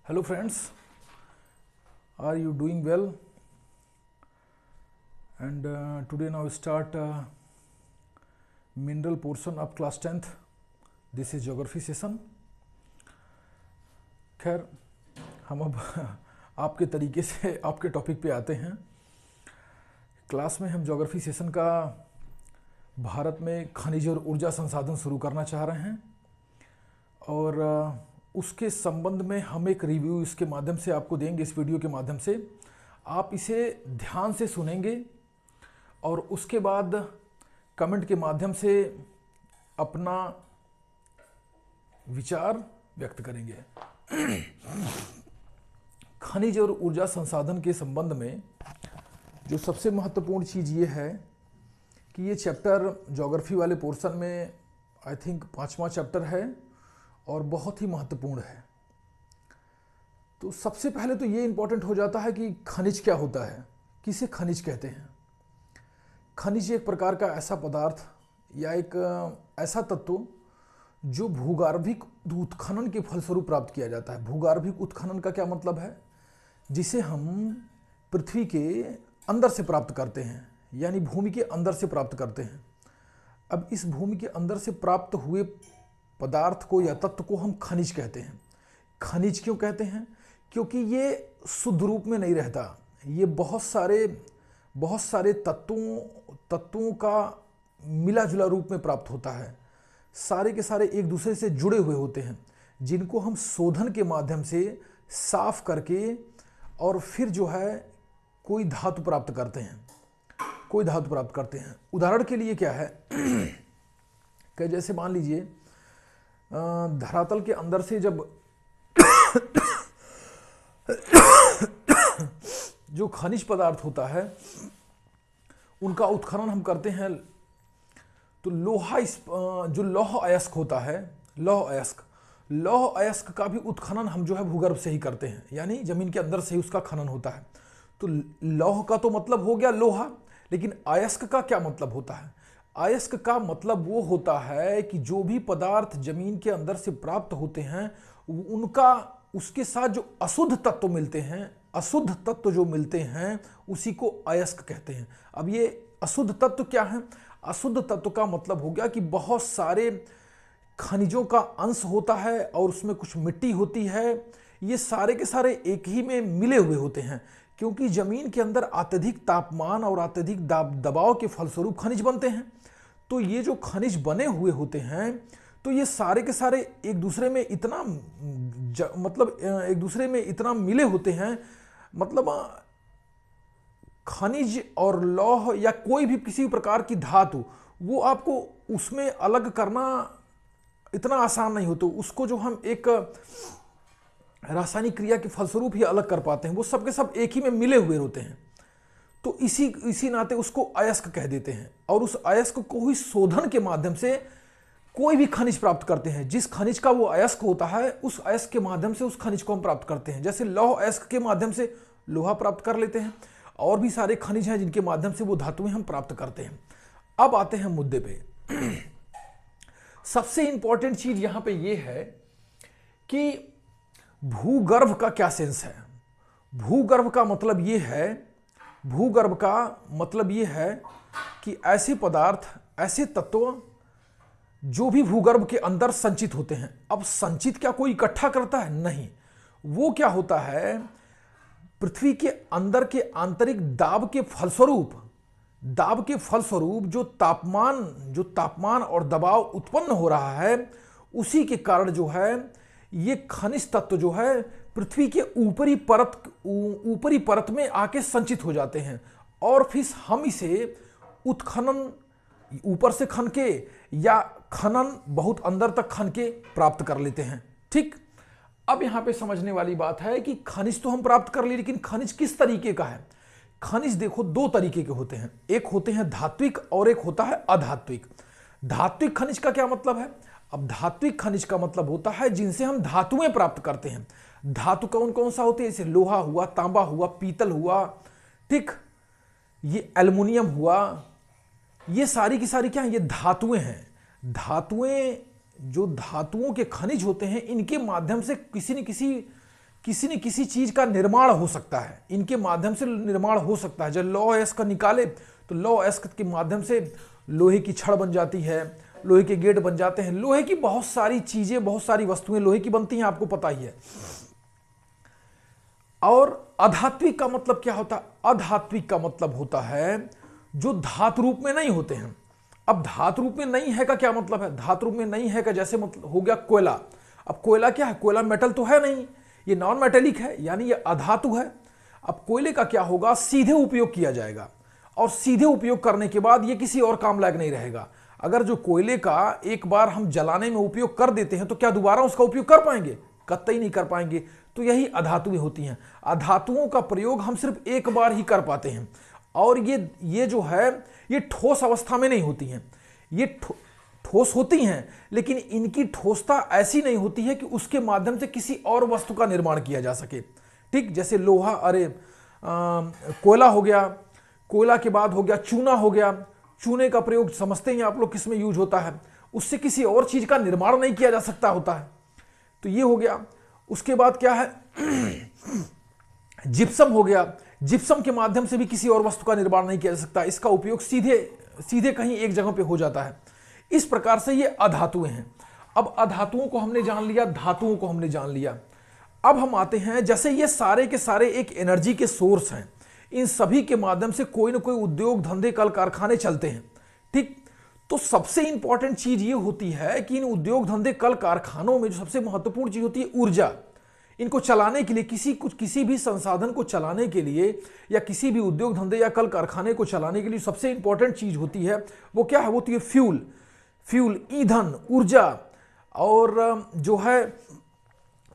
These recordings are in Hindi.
Hello friends, are you doing well? And today now we start mineral portion of class 10th. This is geography session. खैर हम अब आपके तरीके से आपके टॉपिक पे आते हैं। क्लास में हम ज्योग्राफी सेशन का भारत में खनिज और ऊर्जा संसाधन शुरू करना चाह रहे हैं और उसके संबंध में हम एक रिव्यू इसके माध्यम से आपको देंगे। इस वीडियो के माध्यम से आप इसे ध्यान से सुनेंगे और उसके बाद कमेंट के माध्यम से अपना विचार व्यक्त करेंगे। खनिज और ऊर्जा संसाधन के संबंध में जो सबसे महत्वपूर्ण चीज़ ये है कि ये चैप्टर ज्योग्राफी वाले पोर्शन में आई थिंक 5वां चैप्टर है और बहुत ही महत्वपूर्ण है। तो सबसे पहले तो ये इम्पोर्टेंट हो जाता है कि खनिज क्या होता है, किसे खनिज कहते हैं। खनिज एक प्रकार का ऐसा पदार्थ या एक ऐसा तत्व जो भूगर्भिक उत्खनन के फलस्वरूप प्राप्त किया जाता है। भूगर्भिक उत्खनन का क्या मतलब है? जिसे हम पृथ्वी के अंदर से प्राप्त करते हैं, यानी भूमि के अंदर से प्राप्त करते हैं। अब इस भूमि के अंदर से प्राप्त हुए पदार्थ को या तत्व को हम खनिज कहते हैं। खनिज क्यों कहते हैं? क्योंकि ये शुद्ध रूप में नहीं रहता, ये बहुत सारे तत्वों का मिला जुला रूप में प्राप्त होता है। सारे के सारे एक दूसरे से जुड़े हुए होते हैं, जिनको हम शोधन के माध्यम से साफ करके और फिर जो है कोई धातु प्राप्त करते हैं। उदाहरण के लिए क्या है कि जैसे मान लीजिए धरातल के अंदर से जब जो खनिज पदार्थ होता है उनका उत्खनन हम करते हैं, तो जो लौह अयस्क होता है, लौह अयस्क का भी उत्खनन हम जो है भूगर्भ से ही करते हैं, यानी जमीन के अंदर से ही उसका खनन होता है। तो लौह का तो मतलब हो गया लोहा, लेकिन अयस्क का क्या मतलब होता है? अयस्क का मतलब वो होता है कि जो भी पदार्थ जमीन के अंदर से प्राप्त होते हैं उनका उसके साथ जो अशुद्ध तत्व मिलते हैं उसी को अयस्क कहते हैं। अब ये अशुद्ध तत्व क्या है? अशुद्ध तत्व का मतलब हो गया कि बहुत सारे खनिजों का अंश होता है और उसमें कुछ मिट्टी होती है। ये सारे के सारे एक ही में मिले हुए होते हैं, क्योंकि जमीन के अंदर अत्यधिक तापमान और अत्यधिक दबाव के फलस्वरूप खनिज बनते हैं। तो ये जो खनिज बने हुए होते हैं, तो ये सारे के सारे एक दूसरे में इतना मिले होते हैं, मतलब खनिज और लौह या कोई भी किसी प्रकार की धातु, वो आपको उसमें अलग करना इतना आसान नहीं होता। उसको जो हम एक रासायनिक क्रिया के फलस्वरूप ही अलग कर पाते हैं, वो सब के सब एक ही में मिले हुए होते हैं। तो इसी नाते उसको अयस्क कह देते हैं और उस अयस्क को ही शोधन के माध्यम से कोई भी खनिज प्राप्त करते हैं। जिस खनिज का वो अयस्क होता है, उस अयस्क के माध्यम से उस खनिज को हम प्राप्त करते हैं। जैसे लौह अयस्क के माध्यम से लोहा प्राप्त कर लेते हैं, और भी सारे खनिज हैं जिनके माध्यम से वो धातुएं हम प्राप्त करते हैं। अब आते हैं मुद्दे पे। सबसे इंपॉर्टेंट चीज यहां पे ये है कि भूगर्भ का क्या सेंस है। भूगर्भ का मतलब ये है कि ऐसे पदार्थ, ऐसे तत्व जो भी भूगर्भ के अंदर संचित होते हैं। अब संचित क्या कोई इकट्ठा करता है? नहीं। वो क्या होता है, पृथ्वी के अंदर के आंतरिक दाब के फलस्वरूप जो तापमान और दबाव उत्पन्न हो रहा है, उसी के कारण जो है ये खनिज तत्व जो है पृथ्वी के ऊपरी परत में आके संचित हो जाते हैं और फिर हम इसे उत्खनन ऊपर से खन के या खनन बहुत अंदर तक खन के प्राप्त कर लेते हैं। ठीक। अब यहां पे समझने वाली बात है कि खनिज तो हम प्राप्त कर लिए, लेकिन खनिज किस तरीके का है? खनिज देखो दो तरीके के होते हैं, एक होते हैं धात्विक और एक होता है अधात्विक। धात्विक खनिज का क्या मतलब है? अब धात्विक खनिज का मतलब होता है जिनसे हम धातुएं प्राप्त करते हैं। धातु कौन कौन सा होते हैं? जैसे लोहा हुआ, तांबा हुआ, पीतल हुआ, ठीक, ये एल्युमिनियम हुआ, ये सारी की सारी क्या है? ये धातुएं हैं। धातुएं जो धातुओं के खनिज होते हैं, इनके माध्यम से किसी न किसी किसी न किसी चीज का निर्माण हो सकता है, इनके माध्यम से निर्माण हो सकता है। जब लौह अयस्क निकाले तो लौह अयस्क के माध्यम से लोहे की छड़ बन जाती है, लोहे के गेट बन जाते हैं, लोहे की बहुत सारी चीजें, बहुत सारी वस्तुएं लोहे की बनती हैं, आपको पता ही है। और अधात्विक का मतलब क्या होता है? अधात्विक का मतलब होता है जो धातु रूप में नहीं होते हैं। अब धातु रूप में नहीं है का क्या मतलब है? धातु रूप में नहीं है का जैसे मतलब हो गया कोयला। अब कोयला क्या है? कोयला मेटल तो है नहीं, ये नॉन मेटेलिक है, यानी ये अधातु है। अब कोयले का क्या होगा? सीधे उपयोग किया जाएगा, और सीधे उपयोग करने के बाद ये किसी और काम लायक नहीं रहेगा। अगर जो कोयले का एक बार हम जलाने में उपयोग कर देते हैं तो क्या दोबारा उसका उपयोग कर पाएंगे? कतई नहीं कर पाएंगे। तो यही अधातुएं होती हैं। अधातुओं का प्रयोग हम सिर्फ एक बार ही कर पाते हैं, और ये जो है ये ठोस अवस्था में नहीं होती हैं। ये ठोस होती हैं, लेकिन इनकी ठोसता ऐसी नहीं होती है कि उसके माध्यम से किसी और वस्तु का निर्माण किया जा सके। ठीक, जैसे लोहा, कोयला हो गया, कोयला के बाद हो गया चूना हो गया। चूने का प्रयोग समझते हैं आप लोग किस में यूज होता है, उससे किसी और चीज का निर्माण नहीं किया जा सकता होता है। तो ये हो गया। उसके बाद क्या है? जिप्सम हो गया। जिप्सम के माध्यम से भी किसी और वस्तु का निर्माण नहीं किया जा सकता, इसका उपयोग सीधे कहीं एक जगह पे हो जाता है। इस प्रकार से ये अधातुएं हैं। अब अधातुओं को हमने जान लिया, धातुओं को हमने जान लिया। अब हम आते हैं, जैसे ये सारे के सारे एक एनर्जी के सोर्स हैं, इन सभी के माध्यम से कोई ना कोई उद्योग धंधे कल कारखाने चलते हैं। ठीक, तो सबसे इंपॉर्टेंट चीज ये होती है कि इन उद्योग धंधे कल कारखानों में जो सबसे महत्वपूर्ण चीज होती है ऊर्जा। इनको चलाने के लिए, किसी भी संसाधन को चलाने के लिए, या किसी भी उद्योग धंधे या कल कारखाने को चलाने के लिए सबसे इंपॉर्टेंट चीज होती है वो क्या है? वो होती है फ्यूल, ईंधन, ऊर्जा, और जो है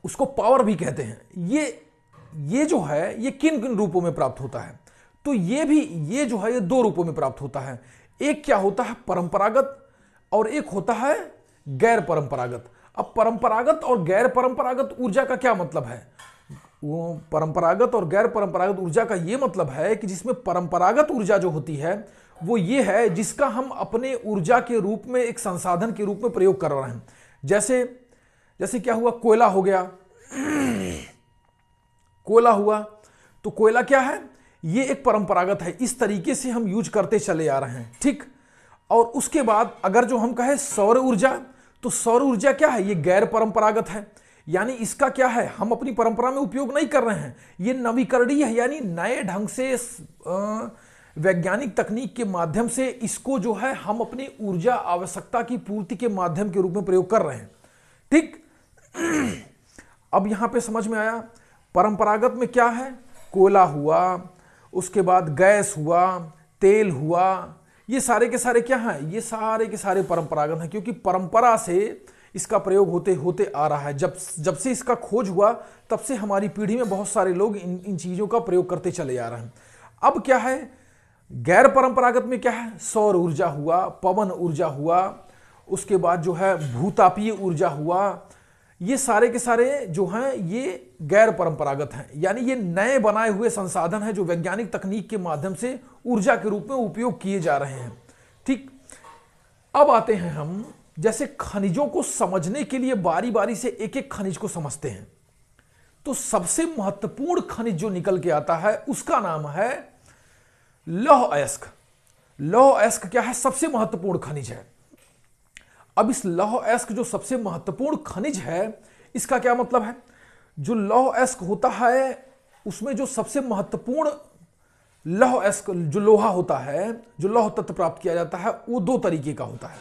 उसको पावर भी कहते हैं। ये जो है ये किन किन रूपों में प्राप्त होता है? तो ये जो है ये दो रूपों में प्राप्त होता है। एक क्या होता है? परंपरागत, और एक होता है गैर परंपरागत। अब परंपरागत और गैर परंपरागत ऊर्जा का क्या मतलब है? वो परंपरागत और गैर परंपरागत ऊर्जा का ये मतलब है कि जिसमें परंपरागत ऊर्जा जो होती है वो ये है जिसका हम अपने ऊर्जा के रूप में, एक संसाधन के रूप में प्रयोग कर रहे हैं। जैसे क्या हुआ? कोयला हो गया। कोयला हुआ तो कोयला क्या है? ये एक परंपरागत है, इस तरीके से हम यूज करते चले आ रहे हैं। ठीक, और उसके बाद अगर जो हम कहें सौर ऊर्जा, तो सौर ऊर्जा क्या है? ये गैर परंपरागत है, यानी इसका क्या है? हम अपनी परंपरा में उपयोग नहीं कर रहे हैं। ये नवीकरणीय है, यानी नए ढंग से वैज्ञानिक तकनीक के माध्यम से इसको जो है हम अपनी ऊर्जा आवश्यकता की पूर्ति के माध्यम के रूप में प्रयोग कर रहे हैं। ठीक, अब यहां पे समझ में आया परंपरागत में क्या है? कोयला हुआ, उसके बाद गैस हुआ, तेल हुआ, ये सारे के सारे क्या हैं? ये सारे के सारे परंपरागत हैं, क्योंकि परंपरा से इसका प्रयोग होते होते आ रहा है। जब से इसका खोज हुआ तब से हमारी पीढ़ी में बहुत सारे लोग इन चीजों का प्रयोग करते चले आ रहे हैं। अब क्या है? गैर परंपरागत में क्या है? सौर ऊर्जा हुआ, पवन ऊर्जा हुआ, उसके बाद जो है भूतापीय ऊर्जा हुआ। ये सारे के सारे जो हैं ये गैर परंपरागत हैं, यानी ये नए बनाए हुए संसाधन हैं जो वैज्ञानिक तकनीक के माध्यम से ऊर्जा के रूप में उपयोग किए जा रहे हैं। ठीक, अब आते हैं हम, जैसे खनिजों को समझने के लिए बारी बारी से एक एक खनिज को समझते हैं। तो सबसे महत्वपूर्ण खनिज जो निकल के आता है उसका नाम है लौह अयस्क। लौह अयस्क क्या है? सबसे महत्वपूर्ण खनिज है। अब इस लौह अयस्क जो सबसे महत्वपूर्ण खनिज है, इसका क्या मतलब है? जो लौह अयस्क होता है उसमें जो सबसे महत्वपूर्ण लौह अयस्क, जो लोहा होता है, जो लौह तत्व प्राप्त किया जाता है, वो दो तरीके का होता है।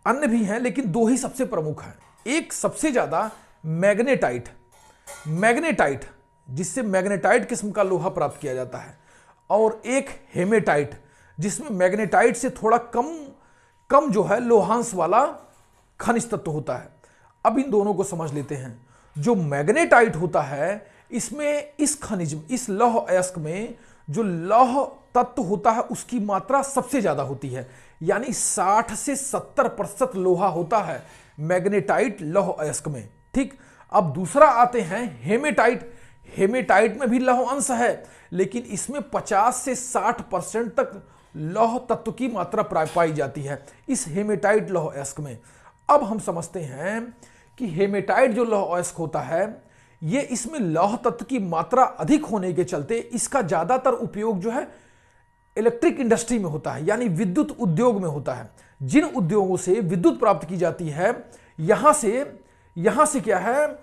अन्य भी हैं लेकिन दो ही सबसे प्रमुख हैं। एक सबसे ज्यादा मैग्नेटाइट, जिससे मैग्नेटाइट किस्म का लोहा प्राप्त किया जाता है, और एक हेमेटाइट, जिसमें मैग्नेटाइट से थोड़ा कम जो है लोहांश वाला खनिज तत्व होता है। अब इन दोनों को समझ लेते हैं। जो मैग्नेटाइट होता है, इसमें इस लौह अयस्क में जो लौह तत्व होता है उसकी मात्रा सबसे ज्यादा होती है, यानी 60 से 70% लोहा होता है मैग्नेटाइट लौह अयस्क में। ठीक, अब दूसरा आते हैं हेमेटाइट में भी लौह अंश है, लेकिन इसमें 50 से 60% तक लौह तत्व की मात्रा पाई जाती है इस हेमेटाइट लौह अयस्क में। अब हम समझते हैं कि हेमेटाइट जो लौह अयस्क होता है ये इसमें लौह तत्व की मात्रा अधिक होने के चलते इसका ज्यादातर उपयोग जो है इलेक्ट्रिक इंडस्ट्री में होता है, यानी विद्युत उद्योग में होता है। जिन उद्योगों से विद्युत प्राप्त की जाती है, यहां से क्या है,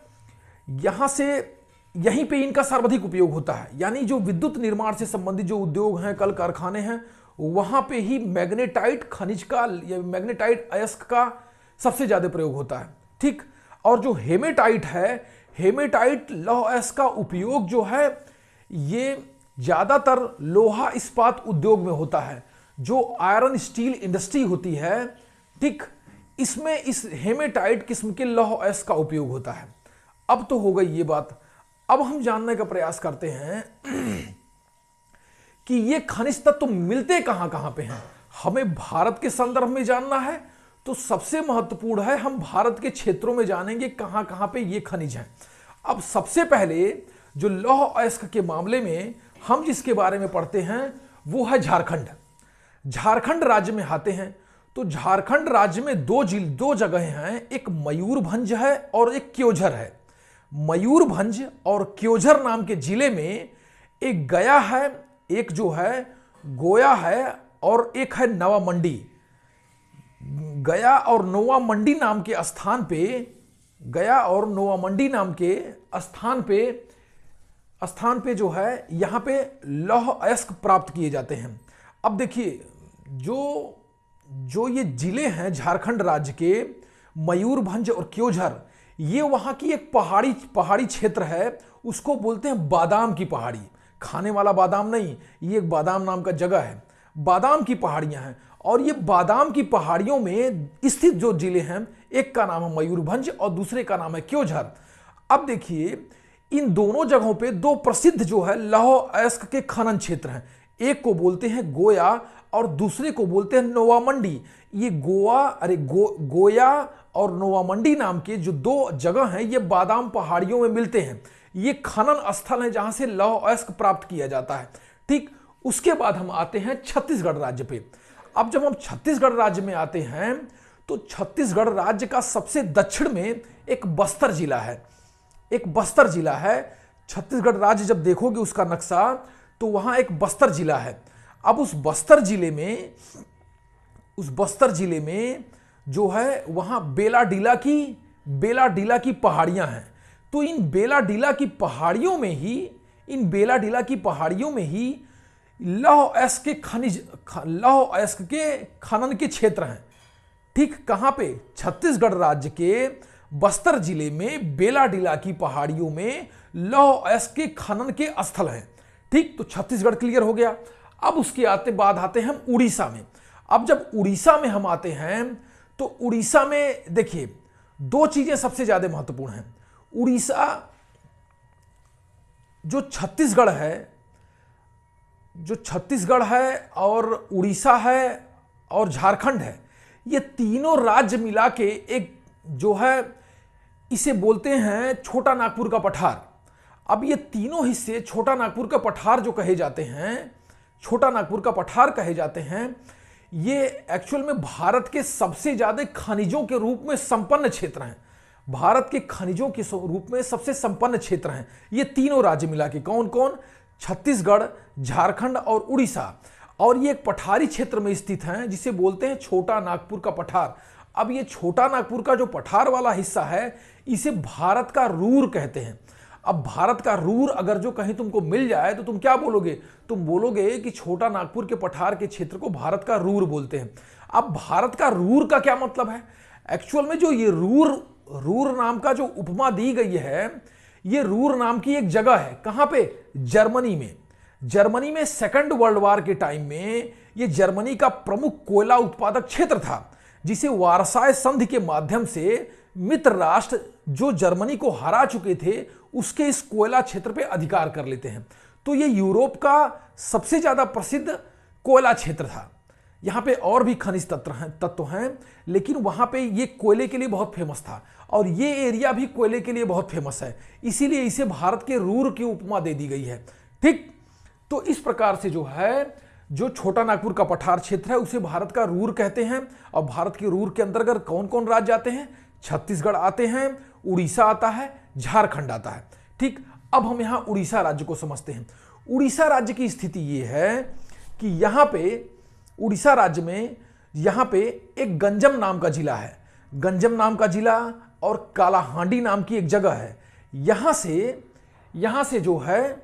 यहीं पे इनका सर्वाधिक उपयोग होता है। यानी जो विद्युत निर्माण से संबंधित जो उद्योग हैं, कल कारखाने हैं, वहां पे ही मैग्नेटाइट खनिज का या मैग्नेटाइट अयस्क का सबसे ज्यादा प्रयोग होता है। ठीक। और जो हेमेटाइट है, हेमेटाइट लौह अयस्क का उपयोग जो है ये ज्यादातर लोहा इस्पात उद्योग में होता है, जो आयरन स्टील इंडस्ट्री होती है। ठीक। इसमें इस हेमेटाइट किस्म के लौह अयस्क का उपयोग होता है। अब तो हो गई ये बात। अब हम जानने का प्रयास करते हैं कि ये खनिज तत्व मिलते कहां कहां पे हैं। हमें भारत के संदर्भ में जानना है तो सबसे महत्वपूर्ण है हम भारत के क्षेत्रों में जानेंगे कहां कहां पे ये खनिज हैं। अब सबसे पहले जो लौह अयस्क के मामले में हम जिसके बारे में पढ़ते हैं वो है झारखंड। झारखंड राज्य में आते हैं तो झारखंड राज्य में दो जगह हैं, एक मयूरभंज है और एक क्योझर है। मयूरभंज और क्योझर नाम के जिले में एक गया है, एक जो है गोया है और एक है नवा मंडी। गया और नोवा मंडी नाम के स्थान पे, गया और नोवा मंडी नाम के स्थान पे जो है यहां पे लौह अयस्क प्राप्त किए जाते हैं। अब देखिए जो ये जिले हैं झारखंड राज्य के, मयूरभंज और क्योझर, ये वहां की एक पहाड़ी क्षेत्र है, उसको बोलते हैं बादाम की पहाड़ी। खाने वाला बादाम नहीं, ये एक बादाम नाम का जगह है, बादाम की पहाड़ियां हैं। और ये बादाम की पहाड़ियों में स्थित जो जिले हैं, एक का नाम है मयूरभंज और दूसरे का नाम है क्योझर। अब देखिए इन दोनों जगहों पे दो प्रसिद्ध जो है लौह अयस्क के खनन क्षेत्र हैं। एक को बोलते हैं गोया और दूसरे को बोलते हैं नोवा मंडी। ये गोया और नोवा मंडी नाम के जो दो जगह हैं ये बादाम पहाड़ियों में मिलते हैं। ये खनन स्थल है जहां से लौह अयस्क प्राप्त किया जाता है। ठीक। उसके बाद हम आते हैं छत्तीसगढ़ राज्य पे। अब जब हम छत्तीसगढ़ राज्य में आते हैं तो छत्तीसगढ़ राज्य का सबसे दक्षिण में एक बस्तर जिला है, छत्तीसगढ़ राज्य जब देखोगे उसका नक्शा तो वहां एक बस्तर जिला है। अब उस बस्तर जिले में जो है वहां बेलाडीला की पहाड़ियां हैं। तो इन बेलाडीला की पहाड़ियों में ही लौह अयस्क के खनन के क्षेत्र हैं। ठीक। कहां पे? छत्तीसगढ़ राज्य के बस्तर जिले में बेलाडीला की पहाड़ियों में लौह अयस्क के खनन के स्थल हैं। ठीक। तो छत्तीसगढ़ क्लियर हो गया। अब उसके बाद आते हैं हम उड़ीसा में। अब जब उड़ीसा में हम आते हैं तो उड़ीसा में देखिए दो चीजें सबसे ज्यादा महत्वपूर्ण हैं। उड़ीसा जो छत्तीसगढ़ है और उड़ीसा है और झारखंड है, ये तीनों राज्य मिला के एक जो है इसे बोलते हैं छोटा नागपुर का पठार। अब ये तीनों हिस्से छोटा नागपुर का पठार जो कहे जाते हैं, ये एक्चुअल में भारत के सबसे ज्यादा खनिजों के रूप में संपन्न क्षेत्र हैं। भारत के खनिजों के रूप में सबसे संपन्न क्षेत्र हैं ये तीनों राज्य मिला के। कौन कौन? छत्तीसगढ़, झारखंड और उड़ीसा। और ये एक पठारी क्षेत्र में स्थित हैं जिसे बोलते हैं छोटा नागपुर का पठार। अब ये छोटा नागपुर का जो पठार वाला हिस्सा है इसे भारत का रूर कहते हैं। अब भारत का रूर अगर जो कहीं तुमको मिल जाए तो तुम क्या बोलोगे? तुम बोलोगे कि छोटा नागपुर के पठार के क्षेत्र को भारत का रूर बोलते हैं। अब भारत का रूर का क्या मतलब है? एक्चुअल में जो ये रूर नाम का जो उपमा दी गई है, ये रूर नाम की एक जगह है। कहां पे? जर्मनी में सेकंड वर्ल्ड वॉर के टाइम में ये जर्मनी का प्रमुख कोयला उत्पादक क्षेत्र था, जिसे वारसाय संधि के माध्यम से मित्र राष्ट्र जो जर्मनी को हरा चुके थे उसके इस कोयला क्षेत्र पे अधिकार कर लेते हैं। तो ये यूरोप का सबसे ज्यादा प्रसिद्ध कोयला क्षेत्र था। यहां पे और भी खनिज तत्व हैं, लेकिन वहां पे ये कोयले के लिए बहुत फेमस था और ये एरिया भी कोयले के लिए बहुत फेमस है, इसीलिए इसे भारत के रूर की उपमा दे दी गई है। ठीक। तो इस प्रकार से जो है जो छोटा नागपुर का पठार क्षेत्र है उसे भारत का रूर कहते हैं। और भारत के रूर के अंतर्गत कौन कौन राज्य आते हैं? छत्तीसगढ़ आते हैं, उड़ीसा आता है, झारखंड आता है। ठीक, अब हम यहां उड़ीसा राज्य को समझते हैं। उड़ीसा राज्य की स्थिति यह है कि यहां पे उड़ीसा राज्य में यहां पे एक गंजम नाम का जिला है, गंजम नाम का जिला, और कालाहांडी नाम की एक जगह है। यहां से जो है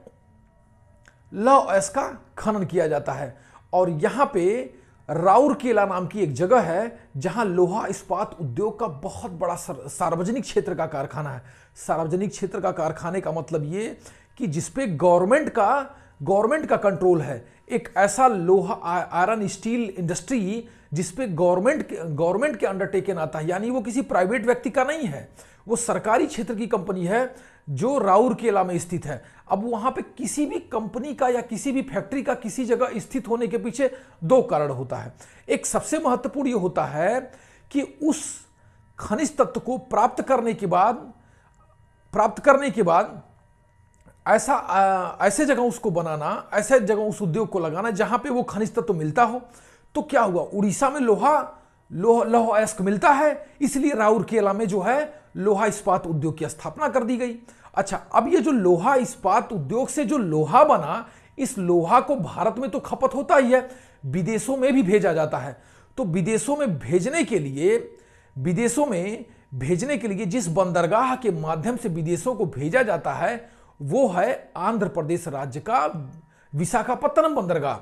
लौह अयस्क का खनन किया जाता है, और यहां पे राउरकेला नाम की एक जगह है जहां लोहा इस्पात उद्योग का बहुत बड़ा सार्वजनिक क्षेत्र का कारखाना है। सार्वजनिक क्षेत्र का कारखाने का मतलब ये कि जिसपे गवर्नमेंट का कंट्रोल है, एक ऐसा लोहा आयरन स्टील इंडस्ट्री जिसपे गवर्नमेंट के अंडरटेकन आता है, यानी वो किसी प्राइवेट व्यक्ति का नहीं है, वो सरकारी क्षेत्र की कंपनी है जो राउरकेला में स्थित है। अब वहां पे किसी भी कंपनी का या किसी भी फैक्ट्री का किसी जगह स्थित होने के पीछे दो कारण होता है। एक सबसे महत्वपूर्ण ये होता है कि उस खनिज तत्व को प्राप्त करने के बाद ऐसे जगह उसको बनाना, ऐसे जगह उस उद्योग को लगाना जहां पे वो खनिज तत्व मिलता हो। तो क्या हुआ, उड़ीसा में लोहा अयस्क मिलता है, इसलिए राउरकेला में जो है लोहा इस्पात उद्योग की स्थापना कर दी गई। अच्छा, अब ये जो लोहा इस्पात उद्योग से जो लोहा बना, इस लोहा को भारत में तो खपत होता ही है, विदेशों में भी भेजा जाता है। तो विदेशों में भेजने के लिए जिस बंदरगाह के माध्यम से विदेशों को भेजा जाता है वो है आंध्र प्रदेश राज्य का विशाखापत्तनम बंदरगाह।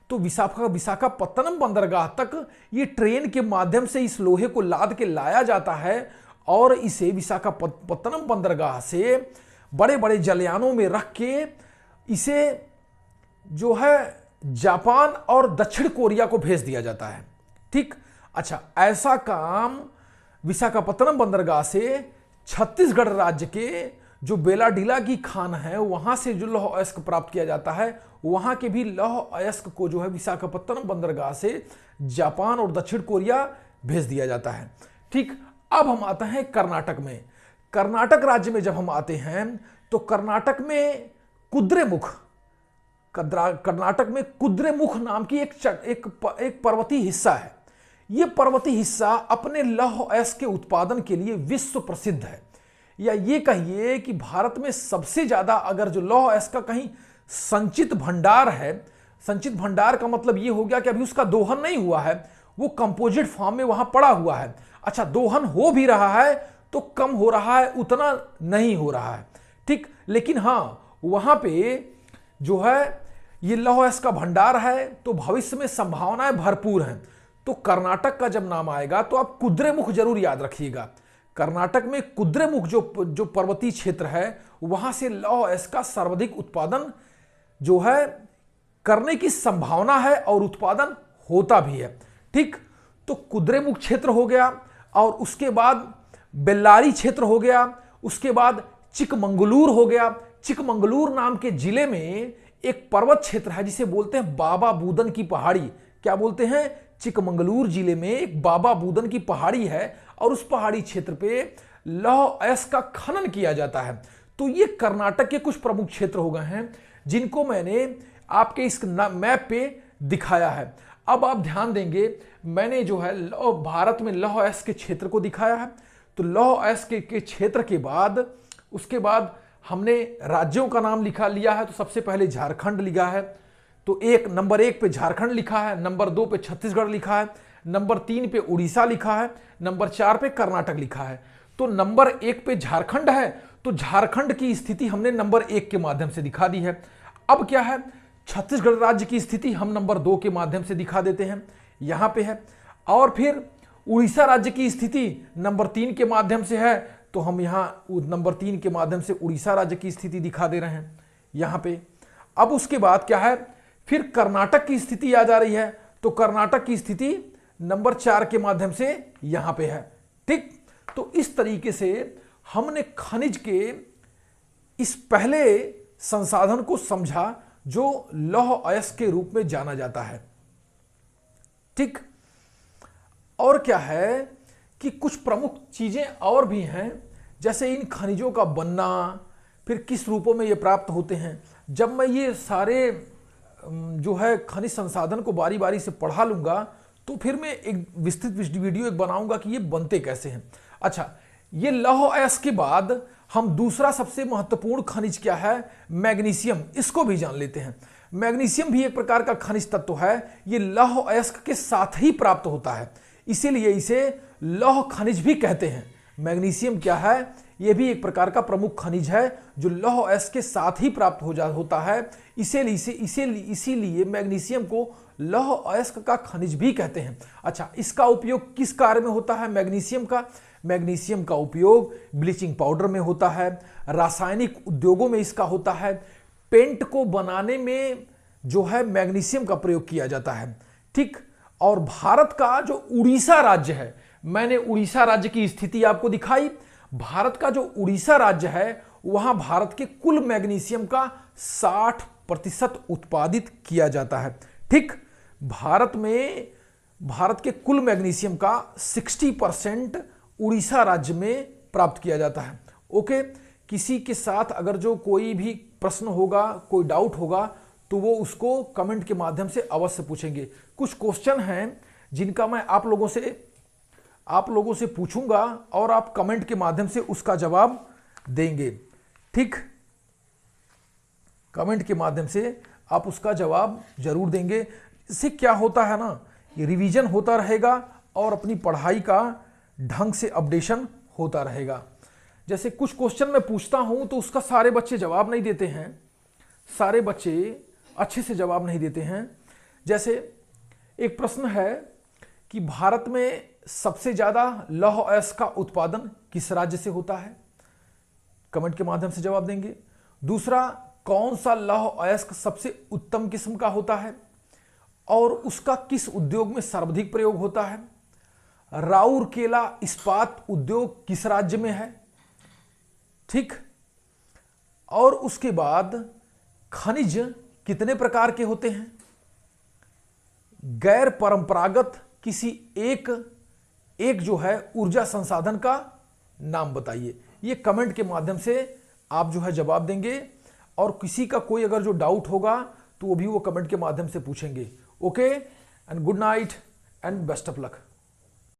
तो विशाखापत्तनम बंदरगाह तक ये ट्रेन के माध्यम से इस लोहे को लाद के लाया जाता है, और इसे विशाखापत्तनम बंदरगाह से बड़े बड़े जलयानों में रख के इसे जो है जापान और दक्षिण कोरिया को भेज दिया जाता है। ठीक, अच्छा, ऐसा काम विशाखापत्तनम बंदरगाह से छत्तीसगढ़ राज्य के जो बेलाडीला की खान है वहां से जो लौह अयस्क प्राप्त किया जाता है, वहां के भी लौह अयस्क को जो है विशाखापत्तनम बंदरगाह से जापान और दक्षिण कोरिया भेज दिया जाता है। ठीक, अब हम आते हैं कर्नाटक में। कर्नाटक राज्य में जब हम आते हैं तो कर्नाटक में कुद्रेमुख नाम की एक पर्वतीय हिस्सा है। यह पर्वतीय हिस्सा अपने लौह अयस्क के उत्पादन के लिए विश्व प्रसिद्ध है, या ये कहिए कि भारत में सबसे ज्यादा अगर जो लौह अयस्क का कहीं संचित भंडार है, संचित भंडार का मतलब ये हो गया कि अभी उसका दोहन नहीं हुआ है, वो कंपोजिट फॉर्म में वहां पड़ा हुआ है। अच्छा, दोहन हो भी रहा है तो कम हो रहा है, उतना नहीं हो रहा है। ठीक, लेकिन हां, वहां पे जो है ये लौह अयस्क का भंडार है, तो भविष्य में संभावनाएं भरपूर हैं। तो कर्नाटक का जब नाम आएगा तो आप कुद्रेमुख जरूर याद रखिएगा। कर्नाटक में कुद्रेमुख जो पर्वतीय क्षेत्र है, वहां से लौह अयस्क का सर्वाधिक उत्पादन जो है करने की संभावना है और उत्पादन होता भी है। ठीक, तो कुद्रेमुख क्षेत्र हो गया, और उसके बाद बेल्लारी क्षेत्र हो गया, उसके बाद चिकमंगलूर हो गया। चिकमंगलूर नाम के जिले में एक पर्वत क्षेत्र है जिसे बोलते हैं बाबा बूदन की पहाड़ी। क्या बोलते हैं? चिकमंगलूर जिले में एक बाबा बूदन की पहाड़ी है, और उस पहाड़ी क्षेत्र पे लौह अयस्क का खनन किया जाता है। तो ये कर्नाटक के कुछ प्रमुख क्षेत्र हो गए हैं जिनको मैंने आपके इस मैप पे दिखाया है। अब आप ध्यान देंगे, मैंने जो है भारत में लौह अयस्क के क्षेत्र को दिखाया है। तो लौह अयस्क के क्षेत्र के बाद उसके बाद हमने राज्यों का नाम लिया है। तो सबसे पहले झारखंड लिखा है, तो नंबर 1 पे झारखंड लिखा है, नंबर 2 पे छत्तीसगढ़ लिखा है, नंबर 3 पे उड़ीसा लिखा है, नंबर 4 पे कर्नाटक लिखा है। तो नंबर 1 पे झारखंड है, तो झारखंड की स्थिति हमने नंबर 1 के माध्यम से दिखा दी है। अब क्या है, छत्तीसगढ़ राज्य की स्थिति हम नंबर 2 के माध्यम से दिखा देते हैं, यहां पे है। और फिर उड़ीसा राज्य की स्थिति नंबर 3 के माध्यम से है, तो हम यहां नंबर 3 के माध्यम से उड़ीसा राज्य की स्थिति दिखा दे रहे हैं यहां पे। अब उसके बाद क्या है, फिर कर्नाटक की स्थिति आ जा रही है, तो कर्नाटक की स्थिति नंबर 4 के माध्यम से यहां पे है। ठीक, तो इस तरीके से हमने खनिज के इस पहले संसाधन को समझा जो लौह अयस्क के रूप में जाना जाता है। ठीक, और क्या है कि कुछ प्रमुख चीजें और भी हैं, जैसे इन खनिजों का बनना, फिर किस रूपों में ये प्राप्त होते हैं। जब मैं ये सारे जो है खनिज संसाधन को बारी बारी से पढ़ा लूंगा तो फिर मैं एक विस्तृत वीडियो बनाऊंगा कि ये बनते कैसे हैं। अच्छा, ये लौह अयस्क के बाद हम दूसरा सबसे महत्वपूर्ण खनिज क्या है, मैग्नीशियम, इसको भी जान लेते हैं। मैग्नीशियम भी एक प्रकार का खनिज तत्व है, ये लौह अयस्क के साथ ही प्राप्त होता है, इसीलिए इसे लौह खनिज भी कहते हैं। मैग्नीशियम क्या है, यह भी एक प्रकार का प्रमुख खनिज है जो लौह अयस्क के साथ ही प्राप्त होता है, इसीलिए मैग्नीशियम को लौह अयस्क का खनिज भी कहते हैं। अच्छा, इसका उपयोग किस कार्य में होता है मैग्नीशियम का? मैग्नीशियम का उपयोग ब्लीचिंग पाउडर में होता है, रासायनिक उद्योगों में इसका होता है, पेंट को बनाने में जो है मैग्नीशियम का प्रयोग किया जाता है। ठीक, और भारत का जो उड़ीसा राज्य है, मैंने उड़ीसा राज्य की स्थिति आपको दिखाई। भारत का जो उड़ीसा राज्य है वहां भारत के कुल मैग्नीशियम का 60% उत्पादित किया जाता है। ठीक, भारत के कुल मैग्नीशियम का 60% उड़ीसा राज्य में प्राप्त किया जाता है। ओके, किसी के साथ अगर जो कोई भी प्रश्न होगा, कोई डाउट होगा, तो वो उसको कमेंट के माध्यम से अवश्य पूछेंगे। कुछ क्वेश्चन हैं जिनका मैं आप लोगों से पूछूंगा और आप कमेंट के माध्यम से उसका जवाब देंगे। ठीक, कमेंट के माध्यम से आप उसका जवाब जरूर देंगे। इससे क्या होता है ना, ये रिवीजन होता रहेगा और अपनी पढ़ाई का ढंग से अपडेशन होता रहेगा। जैसे कुछ क्वेश्चन मैं पूछता हूं तो उसका सारे बच्चे जवाब नहीं देते हैं, सारे बच्चे अच्छे से जवाब नहीं देते हैं। जैसे एक प्रश्न है कि भारत में सबसे ज्यादा लौह अयस्क का उत्पादन किस राज्य से होता है? कमेंट के माध्यम से जवाब देंगे। दूसरा, कौन सा लौह अयस्क सबसे उत्तम किस्म का होता है और उसका किस उद्योग में सर्वाधिक प्रयोग होता है? राउरकेला इस्पात उद्योग किस राज्य में है? ठीक, और उसके बाद खनिज कितने प्रकार के होते हैं? गैर परंपरागत किसी एक जो है ऊर्जा संसाधन का नाम बताइए। ये कमेंट के माध्यम से आप जो है जवाब देंगे और किसी का कोई अगर जो डाउट होगा तो वो भी वो कमेंट के माध्यम से पूछेंगे। Okay, and good night and best of luck.